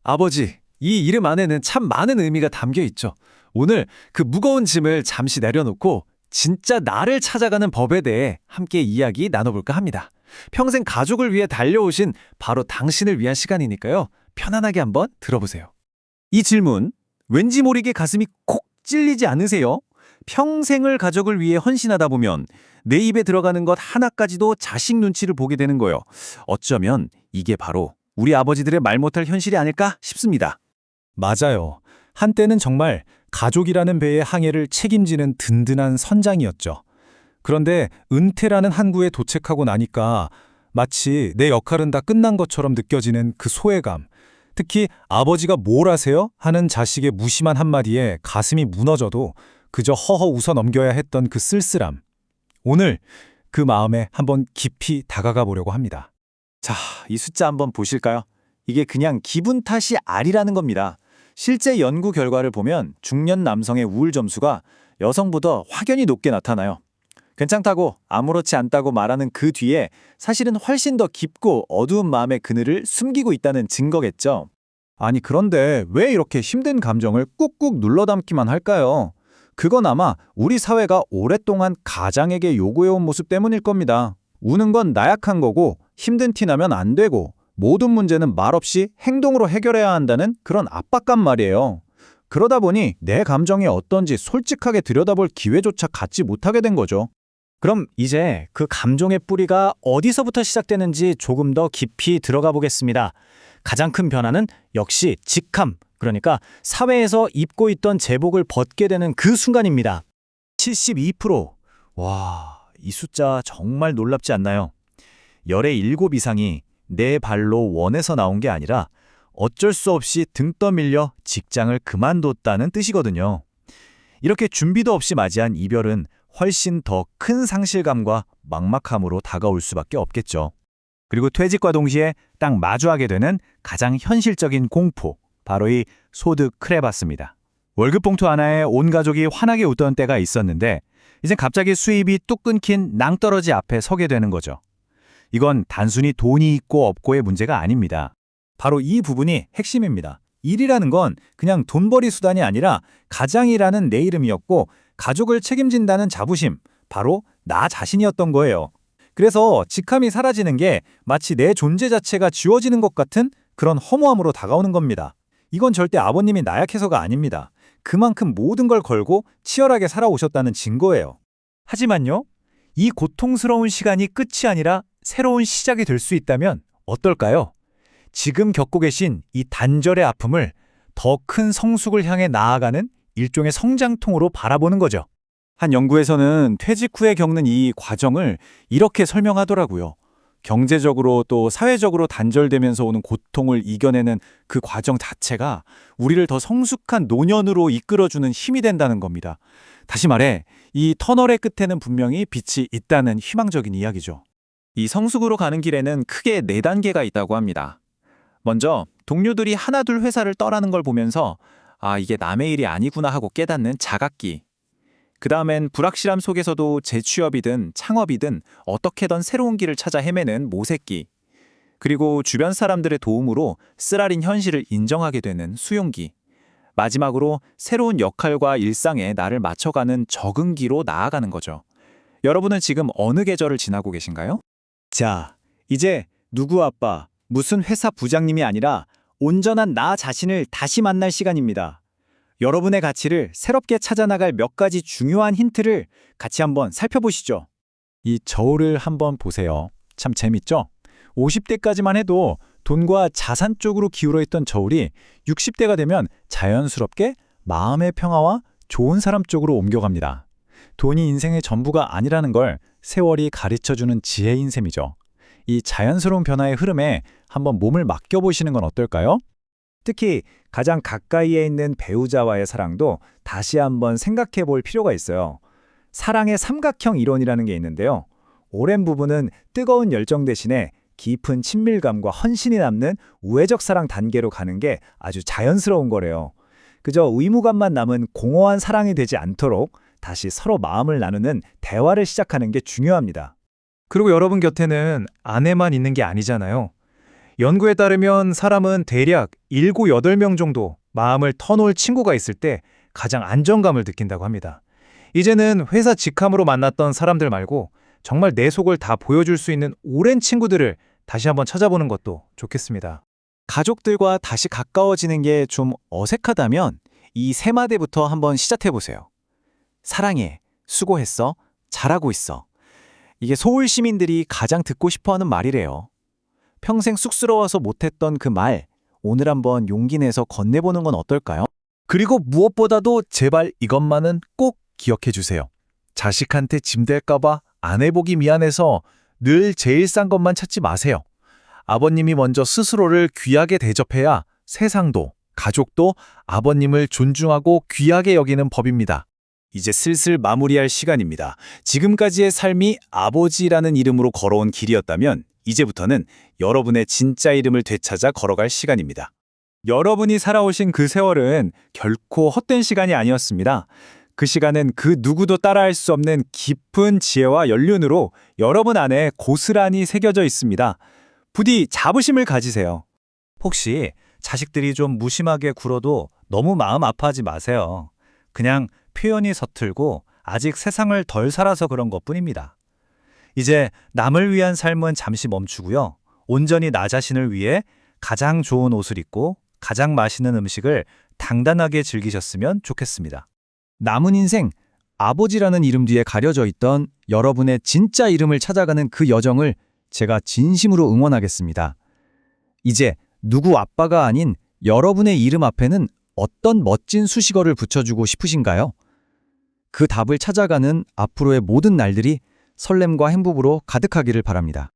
아버지, 이 이름 안에는 참 많은 의미가 담겨 있죠. 오늘 그 무거운 짐을 잠시 내려놓고 진짜 나를 찾아가는 법에 대해 함께 이야기 나눠볼까 합니다. 평생 가족을 위해 달려오신 바로 당신을 위한 시간이니까요. 편안하게 한번 들어보세요. 이 질문, 왠지 모르게 가슴이 콕 찔리지 않으세요? 평생을 가족을 위해 헌신하다 보면 내 입에 들어가는 것 하나까지도 자식 눈치를 보게 되는 거요. 어쩌면 이게 바로 우리 아버지들의 말 못할 현실이 아닐까 싶습니다. 맞아요. 한때는 정말 가족이라는 배의 항해를 책임지는 든든한 선장이었죠. 그런데 은퇴라는 항구에 도착하고 나니까 마치 내 역할은 다 끝난 것처럼 느껴지는 그 소외감. 특히 아버지가 뭘 하세요? 하는 자식의 무심한 한마디에 가슴이 무너져도 그저 허허 웃어 넘겨야 했던 그 쓸쓸함. 오늘 그 마음에 한번 깊이 다가가 보려고 합니다. 자, 이 숫자 한번 보실까요? 이게 그냥 기분 탓이 아니라는 겁니다. 실제 연구 결과를 보면 중년 남성의 우울 점수가 여성보다 확연히 높게 나타나요. 괜찮다고 아무렇지 않다고 말하는 그 뒤에 사실은 훨씬 더 깊고 어두운 마음의 그늘을 숨기고 있다는 증거겠죠. 아니 그런데 왜 이렇게 힘든 감정을 꾹꾹 눌러담기만 할까요? 그건 아마 우리 사회가 오랫동안 가장에게 요구해온 모습 때문일 겁니다. 우는 건 나약한 거고 힘든 티 나면 안 되고 모든 문제는 말없이 행동으로 해결해야 한다는 그런 압박감 말이에요. 그러다 보니 내 감정이 어떤지 솔직하게 들여다볼 기회조차 갖지 못하게 된 거죠. 그럼 이제 그 감정의 뿌리가 어디서부터 시작되는지 조금 더 깊이 들어가 보겠습니다. 가장 큰 변화는 역시 직함, 그러니까 사회에서 입고 있던 제복을 벗게 되는 그 순간입니다. 72%. 와, 이 숫자 정말 놀랍지 않나요? 열의 7 이상이 내 발로 원해서 나온 게 아니라 어쩔 수 없이 등 떠밀려 직장을 그만뒀다는 뜻이거든요. 이렇게 준비도 없이 맞이한 이별은 훨씬 더 큰 상실감과 막막함으로 다가올 수밖에 없겠죠. 그리고 퇴직과 동시에 딱 마주하게 되는 가장 현실적인 공포, 바로 이 소득 크레바스입니다. 월급 봉투 하나에 온 가족이 환하게 웃던 때가 있었는데 이제 갑자기 수입이 뚝 끊긴 낭떠러지 앞에 서게 되는 거죠. 이건 단순히 돈이 있고 없고의 문제가 아닙니다. 바로 이 부분이 핵심입니다. 일이라는 건 그냥 돈벌이 수단이 아니라 가장이라는 내 이름이었고 가족을 책임진다는 자부심, 바로 나 자신이었던 거예요. 그래서 직함이 사라지는 게 마치 내 존재 자체가 지워지는 것 같은 그런 허무함으로 다가오는 겁니다. 이건 절대 아버님이 나약해서가 아닙니다. 그만큼 모든 걸 걸고 치열하게 살아오셨다는 증거예요. 하지만요, 이 고통스러운 시간이 끝이 아니라 새로운 시작이 될 수 있다면 어떨까요? 지금 겪고 계신 이 단절의 아픔을 더 큰 성숙을 향해 나아가는 일종의 성장통으로 바라보는 거죠. 한 연구에서는 퇴직 후에 겪는 이 과정을 이렇게 설명하더라고요. 경제적으로 또 사회적으로 단절되면서 오는 고통을 이겨내는 그 과정 자체가 우리를 더 성숙한 노년으로 이끌어주는 힘이 된다는 겁니다. 다시 말해, 이 터널의 끝에는 분명히 빛이 있다는 희망적인 이야기죠. 이 성숙으로 가는 길에는 크게 4단계가 있다고 합니다. 먼저 동료들이 하나둘 회사를 떠나는 걸 보면서 아, 이게 남의 일이 아니구나 하고 깨닫는 자각기. 그 다음엔 불확실함 속에서도 재취업이든 창업이든 어떻게든 새로운 길을 찾아 헤매는 모색기. 그리고 주변 사람들의 도움으로 쓰라린 현실을 인정하게 되는 수용기. 마지막으로 새로운 역할과 일상에 나를 맞춰가는 적응기로 나아가는 거죠. 여러분은 지금 어느 계절을 지나고 계신가요? 자, 이제 누구 아빠, 무슨 회사 부장님이 아니라 온전한 나 자신을 다시 만날 시간입니다. 여러분의 가치를 새롭게 찾아나갈 몇 가지 중요한 힌트를 같이 한번 살펴보시죠. 이 저울을 한번 보세요. 참 재밌죠? 50대까지만 해도 돈과 자산 쪽으로 기울어 있던 저울이 60대가 되면 자연스럽게 마음의 평화와 좋은 사람 쪽으로 옮겨갑니다. 돈이 인생의 전부가 아니라는 걸 세월이 가르쳐주는 지혜인 셈이죠. 이 자연스러운 변화의 흐름에 한번 몸을 맡겨보시는 건 어떨까요? 특히 가장 가까이에 있는 배우자와의 사랑도 다시 한번 생각해 볼 필요가 있어요. 사랑의 삼각형 이론이라는 게 있는데요. 오랜 부분은 뜨거운 열정 대신에 깊은 친밀감과 헌신이 남는 우애적 사랑 단계로 가는 게 아주 자연스러운 거래요. 그저 의무감만 남은 공허한 사랑이 되지 않도록 다시 서로 마음을 나누는 대화를 시작하는 게 중요합니다. 그리고 여러분 곁에는 아내만 있는 게 아니잖아요. 연구에 따르면 사람은 대략 7, 8명 정도 마음을 터놓을 친구가 있을 때 가장 안정감을 느낀다고 합니다. 이제는 회사 직함으로 만났던 사람들 말고 정말 내 속을 다 보여줄 수 있는 오랜 친구들을 다시 한번 찾아보는 것도 좋겠습니다. 가족들과 다시 가까워지는 게 좀 어색하다면 이 세 마디부터 한번 시작해 보세요. 사랑해, 수고했어, 잘하고 있어. 이게 서울 시민들이 가장 듣고 싶어하는 말이래요. 평생 쑥스러워서 못했던 그 말, 오늘 한번 용기 내서 건네보는 건 어떨까요? 그리고 무엇보다도 제발 이것만은 꼭 기억해 주세요. 자식한테 짐 될까봐 안 해보기 미안해서 늘 제일 싼 것만 찾지 마세요. 아버님이 먼저 스스로를 귀하게 대접해야 세상도, 가족도 아버님을 존중하고 귀하게 여기는 법입니다. 이제 슬슬 마무리할 시간입니다. 지금까지의 삶이 아버지라는 이름으로 걸어온 길이었다면 이제부터는 여러분의 진짜 이름을 되찾아 걸어갈 시간입니다. 여러분이 살아오신 그 세월은 결코 헛된 시간이 아니었습니다. 그 시간은 그 누구도 따라할 수 없는 깊은 지혜와 연륜으로 여러분 안에 고스란히 새겨져 있습니다. 부디 자부심을 가지세요. 혹시 자식들이 좀 무심하게 굴어도 너무 마음 아파하지 마세요. 그냥 표현이 서툴고 아직 세상을 덜 살아서 그런 것뿐입니다. 이제 남을 위한 삶은 잠시 멈추고요. 온전히 나 자신을 위해 가장 좋은 옷을 입고 가장 맛있는 음식을 당당하게 즐기셨으면 좋겠습니다. 남은 인생, 아버지라는 이름 뒤에 가려져 있던 여러분의 진짜 이름을 찾아가는 그 여정을 제가 진심으로 응원하겠습니다. 이제 누구 아빠가 아닌 여러분의 이름 앞에는 어떤 멋진 수식어를 붙여주고 싶으신가요? 그 답을 찾아가는 앞으로의 모든 날들이 설렘과 행복으로 가득하기를 바랍니다.